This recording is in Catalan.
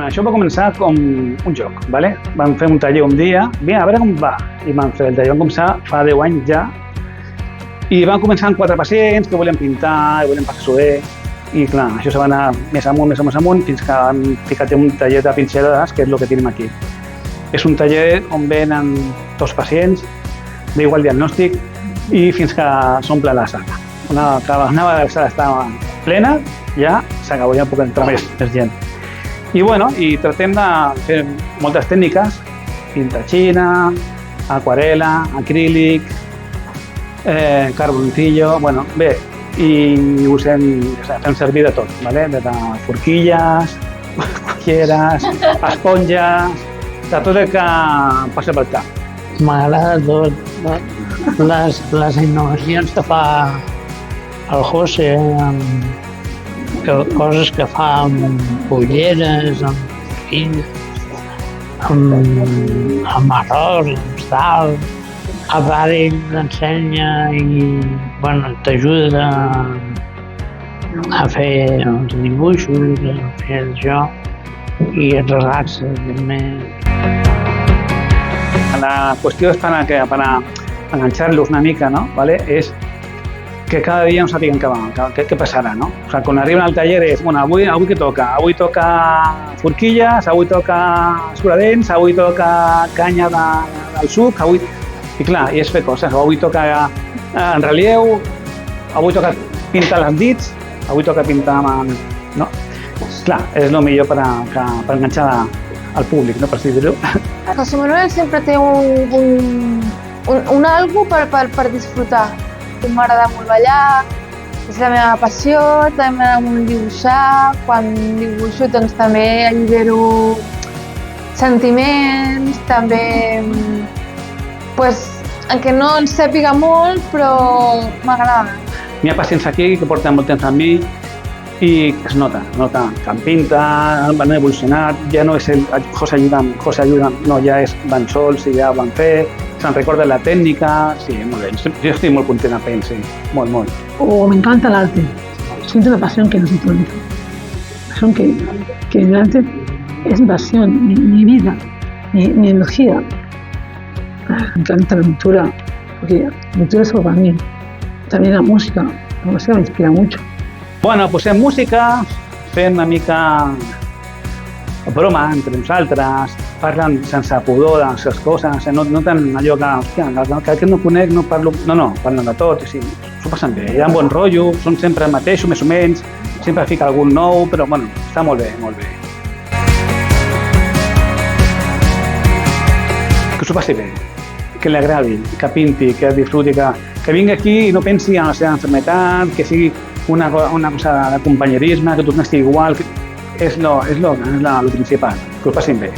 Això va començar com un joc, ¿vale? Vam fer un taller un dia, mira, a veure com va, i vam fer el taller. Vam començar fa 10 anys ja, i vam començar amb 4 pacients que volien pintar, i volien passar-s'ho bé, i clar, això se va anar més amunt, fins que hem ficat un taller de pinzellades, que és el que tenim aquí. És un taller on venen 2 pacients, d'igual diagnòstic, i fins que s'omple la sala. Una vegada la sala estava plena, ja s'acabó, ja puc entrar més gent. I bueno, i tractem de fer moltes tècniques, pintaxina, aquarela, acrílic, carboncillo, bueno, bé, i fem servir de tot, ¿vale? De forquilles, culleres, esponges, de tot el que passa pel cap. M'agrada tot, les innovacions que fa el José, coses que fa amb ulleres, amb arròs, amb sal. A part ell t'ensenya i bueno, t'ajuda a fer els dibuixos, a fer això, i et relaxa també. La qüestió és per enganxar-los una mica, no? ¿Vale? És que cada dia no sàpiguen què passarà, no? O sigui, quan arriben al taller és, bueno, avui què toca? Avui toca forquilles, avui toca escuradents, avui toca canya del suc, avui... I clar, i és fer coses, avui toca en relleu, avui toca pintar els dits, avui toca pintar amb... No? Clar, és el millor per enganxar al públic, no? Per així dir-ho. José Manuel sempre té un algo per disfrutar. M'agrada molt ballar, és la meva passió, també m'agrada molt dibuixar. Quan dibuixo doncs també allibero sentiments, també... Encara no en sàpiga molt, però m'agrada. Hi ha pacients aquí que porten molt temps amb mi i es nota que em pinta, han evolucionat, ja no és el José ayuda'm, no, ja van sols i ja van fer, se'n recorden la técnica, sí, molt bé, yo estoy muy contenta amb ells, sí, molt, molt. Me encanta el arte, siento una pasión que no se actualiza, pasión que el arte es mi pasión, mi vida, mi energía. Me encanta la pintura, porque la pintura es algo para mí. También la música me inspira mucho. Bueno, posem música, fem una mica broma entre nosaltres, parlen sense pudor de les coses, no tant allò que aquest no conec, no parlo... No, parlen de tot, sí, s'ho passen bé, hi ha un bon rotllo, són sempre el mateix, més o menys, sempre fica algun nou, però bueno, està molt bé, molt bé. Que s'ho passi bé, que li agradi, que pinti, que disfruti, que vingui aquí i no pensi en la seva enfermetat, que sigui una cosa de companyerisme, que tothom estigui igual, és el principal, que ho passin bé.